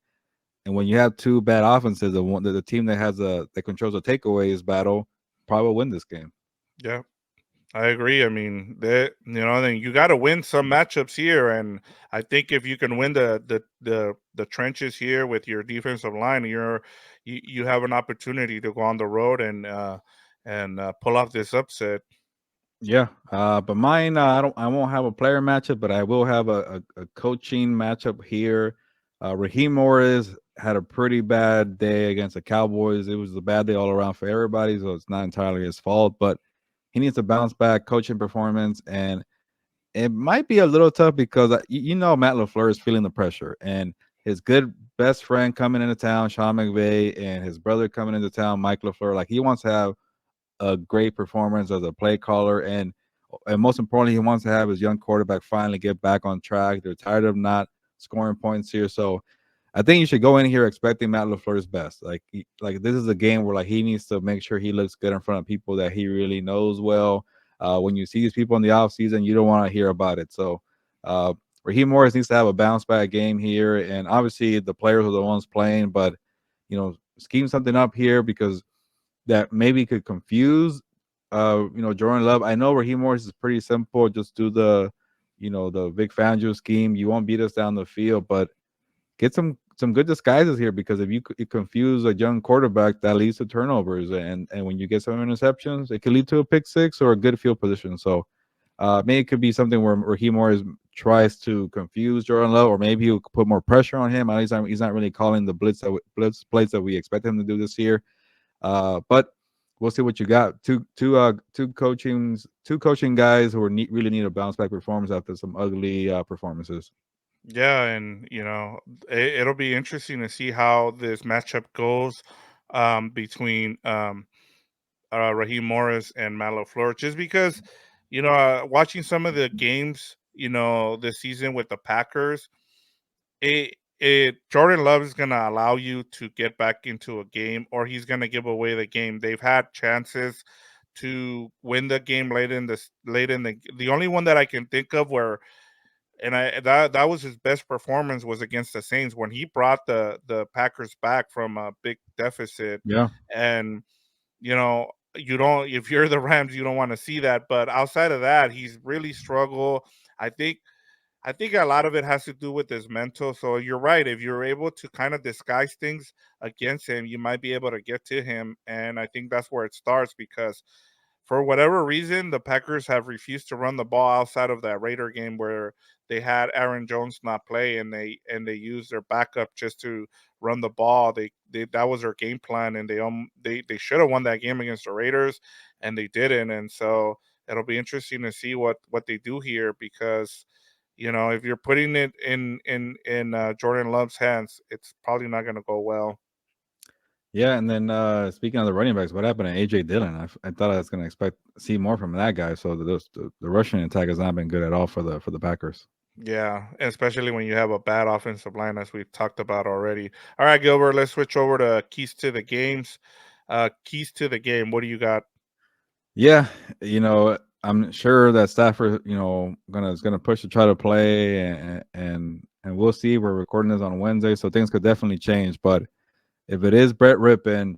when you have two bad offenses, the team that that controls the takeaways battle probably will win this game. Yeah. I agree. I mean, that then you got to win some matchups here, and I think if you can win the trenches here with your defensive line, you have an opportunity to go on the road and pull off this upset. Yeah, but mine, I won't have a player matchup, but I will have a coaching matchup here. Raheem Morris had a pretty bad day against the Cowboys. It was a bad day all around for everybody, so it's not entirely his fault. But he needs to bounce back coaching performance, and it might be a little tough because Matt LaFleur is feeling the pressure, and his good best friend coming into town, Sean McVay, and his brother coming into town, Mike LaFleur. Like he wants to have a great performance as a play caller, and most importantly, he wants to have his young quarterback finally get back on track. They're tired of not scoring points here, so I think you should go in here expecting Matt LaFleur's best. Like this is a game where like he needs to make sure he looks good in front of people that he really knows well. When you see these people in the offseason, you don't want to hear about it. So uh, Raheem Morris needs to have a bounce back game here, and obviously the players are the ones playing, but scheme something up here because that maybe could confuse Jordan Love. I know Raheem Morris is pretty simple. Just do the Vic Fangio scheme. You won't beat us down the field, but get some good disguises here because if you confuse a young quarterback, that leads to turnovers, and when you get some interceptions, it could lead to a pick six or a good field position. So maybe it could be something where Raheem Morris tries to confuse Jordan Love, or maybe he'll put more pressure on him. At least he's not really calling the blitz plays that we expect him to do this year. But we'll see what you got. Two coaching guys who really need a bounce back performance after some ugly performances. Yeah, and it'll be interesting to see how this matchup goes between Raheem Morris and Matt LaFleur, just because watching some of the games this season with the Packers, it Jordan Love is gonna allow you to get back into a game, or he's gonna give away the game. They've had chances to win the game late in the only one that I can think of where and I that was his best performance was against the Saints when he brought the Packers back from a big deficit. Yeah. And you don't if you're the Rams, you don't want to see that. But outside of that, he's really struggled. I think I think a lot of it has to do with his mental. So you're right. If you're able to kind of disguise things against him, you might be able to get to him. And I think that's where it starts because for whatever reason, the Packers have refused to run the ball outside of that Raider game where they had Aaron Jones not play and they used their backup just to run the ball. They that was their game plan and they should have won that game against the Raiders and they didn't. And so it'll be interesting to see what they do here because if you're putting it in Jordan Love's hands, it's probably not going to go well. Yeah, and then speaking of the running backs, what happened to AJ Dillon? I thought I was going to expect see more from that guy. So the rushing attack has not been good at all for the Packers. Yeah, especially when you have a bad offensive line, as we've talked about already. All right, Gilbert, let's switch over to keys to the games. Keys to the game. What do you got? Yeah, I'm sure that Stafford, gonna push to try to play, and we'll see. We're recording this on Wednesday, so things could definitely change. But if it is Brett Rypien,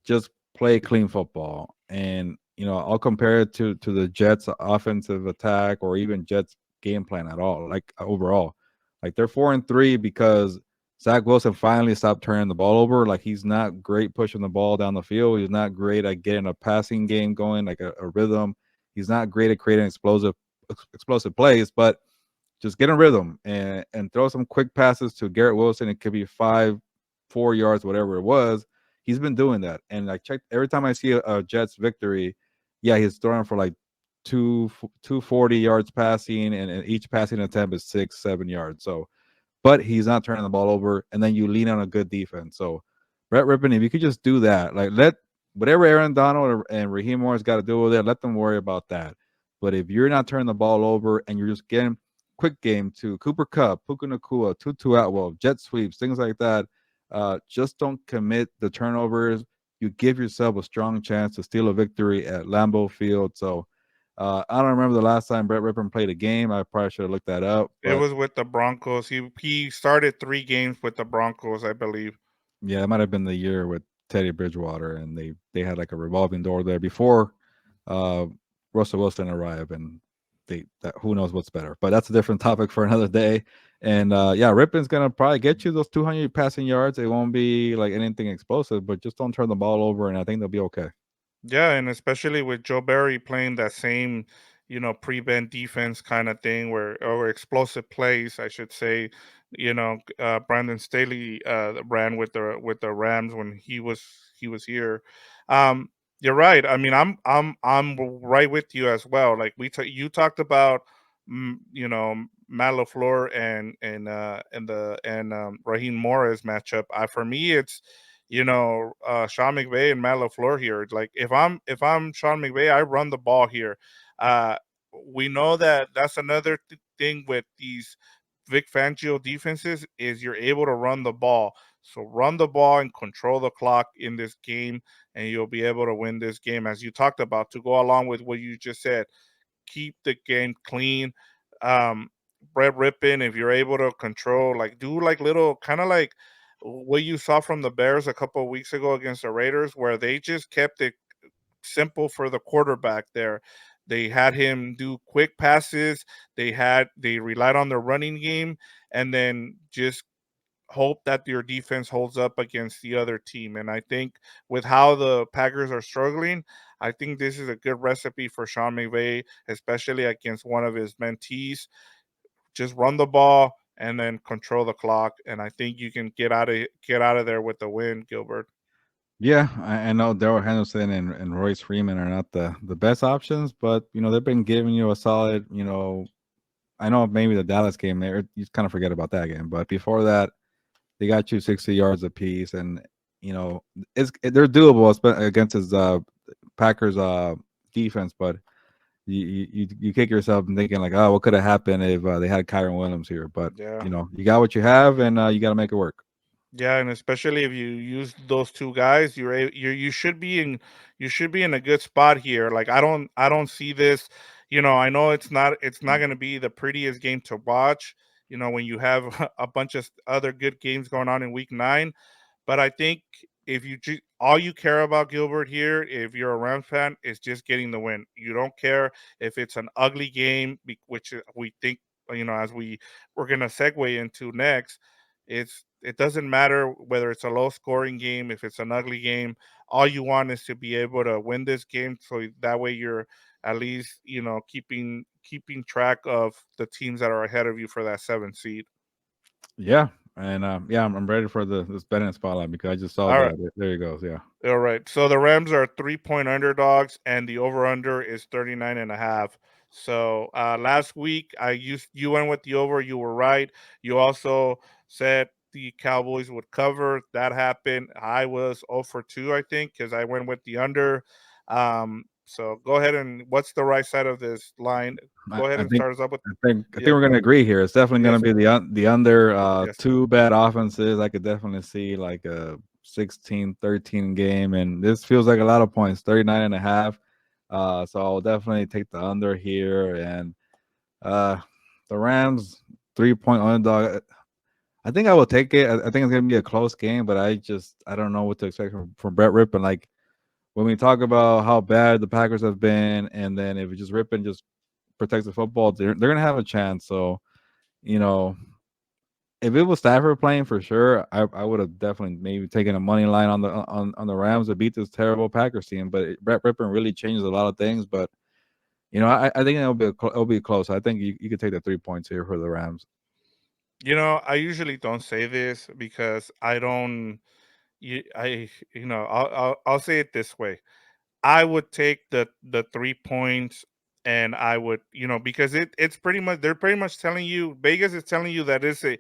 just play clean football. And I'll compare it to the Jets offensive attack or even Jets game plan at all. Like overall, like they're 4-3 because Zach Wilson finally stopped turning the ball over. Like he's not great pushing the ball down the field. He's not great at getting a passing game going, like a rhythm. He's not great at creating explosive plays, but just get in rhythm and throw some quick passes to Garrett Wilson. It could be 4 yards, whatever it was. He's been doing that. And I checked every time I see a Jets victory, yeah, he's throwing for like 240 yards passing, and each passing attempt is 6 7 yards. So but he's not turning the ball over, and then you lean on a good defense. So Brett Rypien, if you could just do that, like let whatever Aaron Donald and Raheem Morris got to do with it, let them worry about that. But if you're not turning the ball over and you're just getting quick game to Cooper Cup, Puka Nakua, Tutu Atwell, jet sweeps, things like that, just don't commit the turnovers. You give yourself a strong chance to steal a victory at Lambeau Field. So I don't remember the last time Brett Rypien played a game. I probably should have looked that up, It but was with the Broncos. He started 3 games with the Broncos, I believe. yeah, it might have been the year with Teddy Bridgewater, and they had like a revolving door there before uh, Russell Wilson arrived, and they that who knows what's better. But that's a different topic for another day. And yeah, Rypien's gonna probably get you those 200 passing yards. It won't be like anything explosive, but just don't turn the ball over, and I think they'll be okay. Yeah, and especially with Joe Barry playing that same, prevent defense kind of thing where or explosive plays, I should say. Brandon Staley ran with the Rams when he was here. Um, you're right. I mean, I'm right with you as well. Like you talked about, Matt Lafleur and Raheem Morris matchup. For me, it's Sean McVay and Matt LaFleur here. Like if I'm Sean McVay, I run the ball here. Uh, we know that that's another thing with these Vic Fangio defenses is you're able to run the ball. So run the ball and control the clock in this game, and you'll be able to win this game, as you talked about. To go along with what you just said, keep the game clean. Um, Brett Rypien, if you're able to control, like do like little kind of like what you saw from the Bears a couple of weeks ago against the Raiders, where they just kept it simple for the quarterback there. They had him do quick passes. They relied on their running game, and then just hope that your defense holds up against the other team. And I think with how the Packers are struggling, I think this is a good recipe for Sean McVay, especially against one of his mentees. Just run the ball and then control the clock, and I think you can get out of there with the win, Gilbert. Yeah, I know Daryl Henderson and Royce Freeman are not the best options, but they've been giving you a solid. I know maybe the Dallas game there, you kind of forget about that game, but before that, they got you 60 yards apiece, and you know they're doable against his Packers defense. But you kick yourself and thinking like, oh, what could have happened if they had Kyron Williams here? But Yeah. you got what you have, and you got to make it work. Yeah, and especially if you use those two guys, you should be in a good spot here. Like I don't see this. I know it's not going to be the prettiest game to watch. When you have a bunch of other good games going on in week 9, but I think if all you care about, Gilbert, here, if you're a Rams fan, is just getting the win. You don't care if it's an ugly game, which we think, as we're gonna segue into next. It doesn't matter whether it's a low scoring game, if it's an ugly game. All you want is to be able to win this game, so that way you're at least keeping track of the teams that are ahead of you for that 7th seed. Yeah, and yeah, I'm ready for this betting spotlight because I just saw All right. that. There you goes. Yeah. All right. So the Rams are 3-point underdogs, and the over/under is 39.5. So last week you went with the over. You were right. You also said the Cowboys would cover. That happened. I was 0 for 2, I think, because I went with the under. So go ahead, and what's the right side of this line? I, Go ahead I and think start us up with. I think Yeah. we're gonna agree here. It's definitely gonna Yes. be the under Yes. two bad offenses. I could definitely see like a 16-13 game, and this feels like a lot of points, 39.5. So I'll definitely take the under here, and uh the Rams 3-point underdog. I think I will take it. I think it's gonna be a close game, but I don't know what to expect from Brett Rypien. Like when we talk about how bad the Packers have been, and then if it just Rypien just protects the football, they're gonna have a chance. So you know, if it was Stafford playing for sure, I would have definitely maybe taken a money line on the Rams to beat this terrible Packers team. But Brett Rypien really changes a lot of things. But I think it'll be close. I think you could take the 3 points here for the Rams. I usually don't say this because I don't. I'll say it this way. I would take the 3 points and I would, because it's pretty much they're pretty much telling you Vegas is telling you that it's a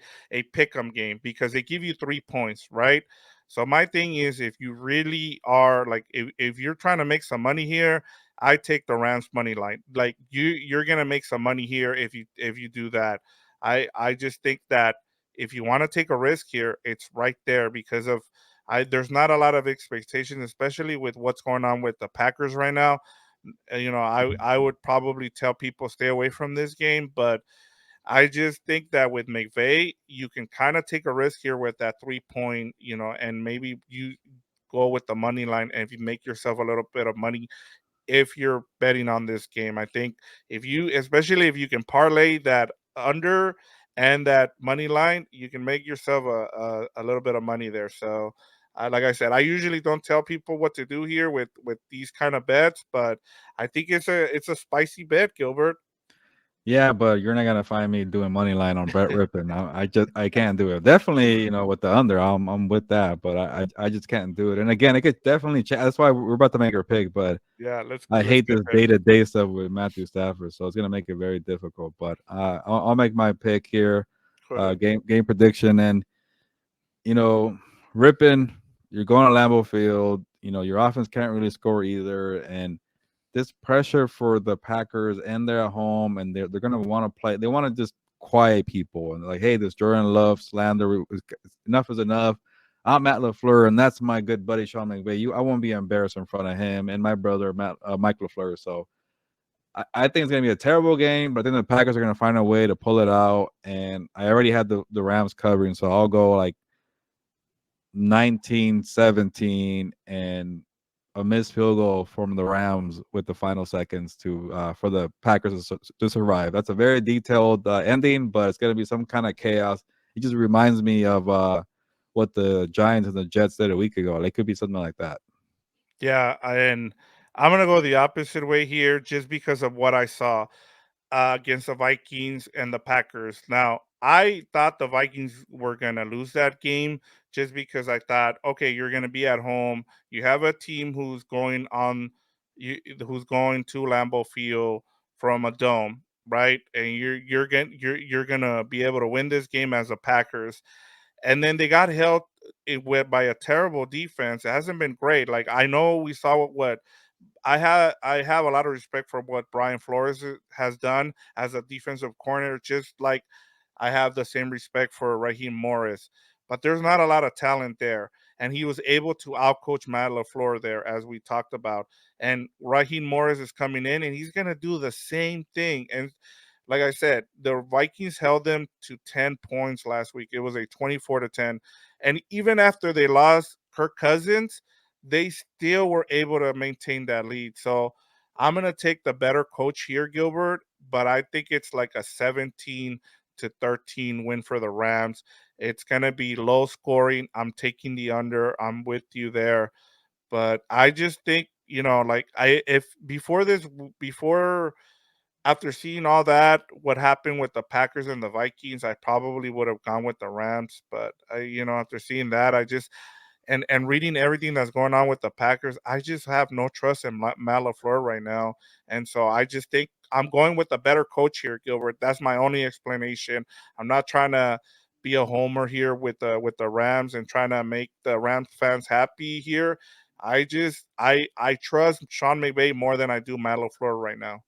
pick 'em game because they give you 3 points, right? So my thing is, if you really are like, if you're trying to make some money here, I take the Rams money line. Like you're gonna make some money here if you do that. I just think that if you want to take a risk here, it's right there because of I there's not a lot of expectations, especially with what's going on with the Packers right now. I would probably tell people stay away from this game, but I just think that with McVay, you can kind of take a risk here with that 3 point, and maybe you go with the money line and if you make yourself a little bit of money if you're betting on this game. I think especially if you can parlay that under and that money line, you can make yourself a little bit of money there. So, like I said, I usually don't tell people what to do here with these kind of bets, but I think it's a spicy bet, Gilbert. Yeah, but you're not gonna find me doing money line on Brett Rypien. I can't do it. Definitely, with the under, I'm with that, but I just can't do it. And again, it could definitely that's why we're about to make our pick, but Yeah, let's I let's hate get this there. day to day stuff with Matthew Stafford, so it's gonna make it very difficult. But I'll make my pick here, Go ahead. game prediction, and you know, Rypien, you're going to Lambeau Field. Your offense can't really score either, and this pressure for the Packers, and they're at home, and they're gonna want to play. They want to just quiet people and like, hey, this Jordan Love slander enough is enough. I'm Matt LaFleur, and that's my good buddy Sean McVay. I won't be embarrassed in front of him and my brother Mike LaFleur. So I think it's gonna be a terrible game, but I think the Packers are gonna find a way to pull it out. And I already had the Rams covering, so I'll go like 19-17 and a missed field goal from the Rams with the final seconds for the Packers to survive. That's a very detailed ending, but it's going to be some kind of chaos. It just reminds me of what the Giants and the Jets did a week ago. It could be something like that. Yeah, and I'm gonna go the opposite way here just because of what I saw against the Vikings and the Packers. Now, I thought the Vikings were going to lose that game just because I thought, okay, you're going to be at home. You have a team who's going to Lambeau Field from a dome, right? And you're going to be able to win this game as the Packers. And then they got held by a terrible defense. It hasn't been great. Like I know we saw what I have a lot of respect for what Brian Flores has done as a defensive corner, just like I have the same respect for Raheem Morris. But there's not a lot of talent there. And he was able to outcoach Matt LaFleur there, as we talked about. And Raheem Morris is coming in and he's gonna do the same thing. And like I said, the Vikings held them to 10 points last week. It was a 24-10. And even after they lost Kirk Cousins, they still were able to maintain that lead. So I'm going to take the better coach here, Gilbert, but I think it's like a 17-13 win for the Rams. It's going to be low scoring. I'm taking the under. I'm with you there. But I just think, like if before after seeing all that, what happened with the Packers and the Vikings, I probably would have gone with the Rams. But after seeing that, I just and reading everything that's going on with the Packers, I just have no trust in Matt LaFleur right now. And so I just think I'm going with a better coach here, Gilbert. That's my only explanation. I'm not trying to be a homer here with the Rams and trying to make the Rams fans happy here. I trust Sean McVay more than I do Matt LaFleur right now.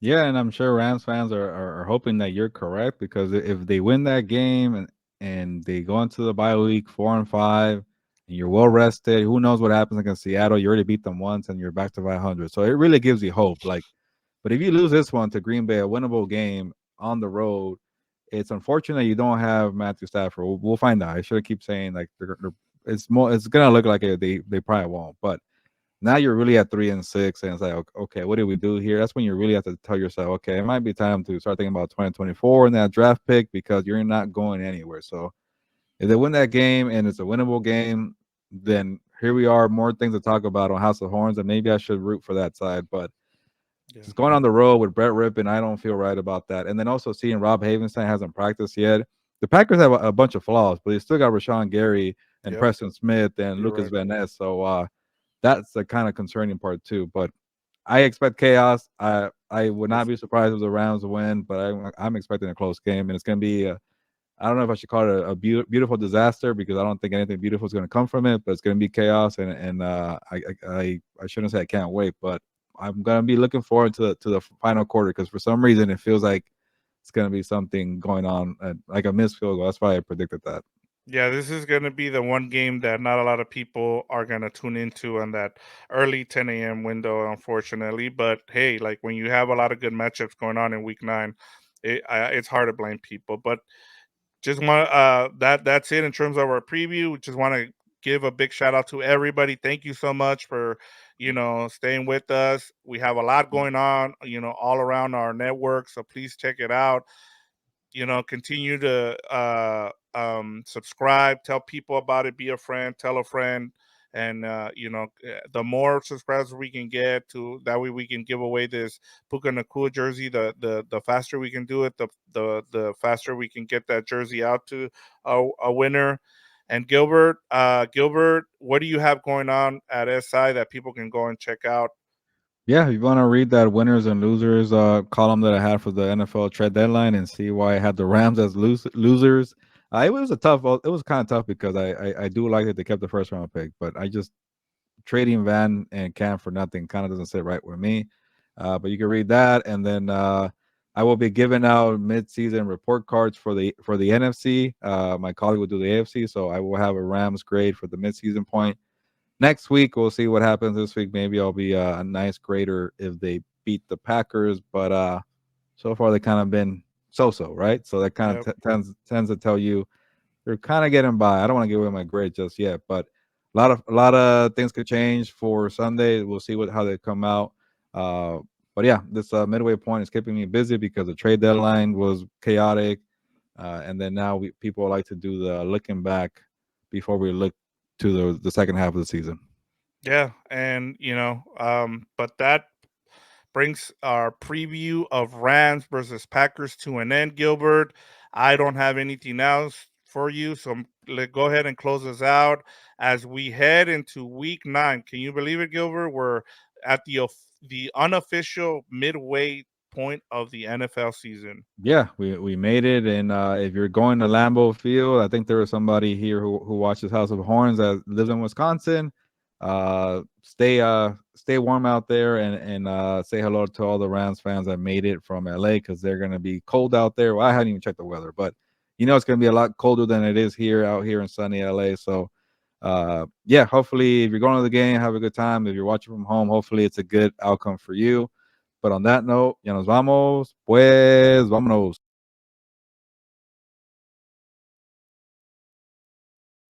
Yeah, and I'm sure Rams fans are hoping that you're correct because if they win that game and they go into the bye week 4-5 and you're well rested, who knows what happens against Seattle? You already beat them once and you're back to 500. So it really gives you hope. But if you lose this one to Green Bay, a winnable game on the road, it's unfortunate you don't have Matthew Stafford. We'll find out. I should keep saying like it's more. It's gonna look like they probably won't, but now you're really at 3-6, and it's like, okay, what do we do here? That's when you really have to tell yourself, okay, it might be time to start thinking about 2024 and that draft pick because you're not going anywhere. So if they win that game and it's a winnable game, then here we are, more things to talk about on House of Horns, and maybe I should root for that side. But Yeah. just going on the road with Brett Rypien, I don't feel right about that. And then also seeing Rob Havenstein hasn't practiced yet. The Packers have a bunch of flaws, but they still got Rashawn Gary and Yep. Preston Smith and You're Lucas right. Van Ness. So that's the kind of concerning part too. But I expect chaos. I would not be surprised if the Rams win, but I'm expecting a close game, and it's going to be. I don't know if I should call it a beautiful disaster because I don't think anything beautiful is going to come from it, but it's going to be chaos, and I shouldn't say I can't wait, but I'm going to be looking forward to the final quarter because for some reason it feels like it's going to be something going on, like a missed field goal. That's why I predicted that. Yeah, this is going to be the one game that not a lot of people are going to tune into on that early 10 a.m. window, unfortunately. But hey, like when you have a lot of good matchups going on in week 9, it's hard to blame people. But just want that's it in terms of our preview. We just want to give a big shout out to everybody. Thank you so much for staying with us. We have a lot going on, all around our network, so please check it out. Continue to subscribe, tell people about it, be a friend, tell a friend. And the more subscribers we can get, to that way we can give away this Puka Nakua jersey. The faster we can do it, the faster we can get that jersey out to a winner. And Gilbert, what do you have going on at SI that people can go and check out? Yeah, if you want to read that winners and losers column that I had for the NFL trade deadline and see why I had the Rams as losers, it was a tough. It was kind of tough because I do like that they kept the first round pick, but I just trading Van and Cam for nothing kind of doesn't sit right with me. But you can read that, and then I will be giving out mid-season report cards for the NFC. My colleague will do the AFC, so I will have a Rams grade for the mid-season point. Next week, we'll see what happens. This week, maybe I'll be a nice grader if they beat the Packers, but so far they kind of been so-so, right? So that kind Yep. of tends to tell you they're kind of getting by. I don't want to give away my grade just yet, but a lot of things could change for Sunday. We'll see how they come out. Uh, but yeah, this midway point is keeping me busy because the trade deadline was chaotic, and then now people like to do the looking back before we look to the second half of the season. Yeah, and but that brings our preview of Rams versus Packers to an end, Gilbert. I don't have anything else for you, so go ahead and close us out as we head into week 9. Can you believe it, Gilbert? We're at the unofficial midway point of the NFL season. Yeah, we made it, and if you're going to Lambeau Field, I think there was somebody here who watches House of Horns that lives in Wisconsin. Stay warm out there, and say hello to all the Rams fans that made it from LA because they're gonna be cold out there. Well, I haven't even checked the weather, but it's gonna be a lot colder than it is out here in sunny LA. So, yeah, hopefully, if you're going to the game, have a good time. If you're watching from home, hopefully it's a good outcome for you. But on that note, ya nos vamos, pues vámonos.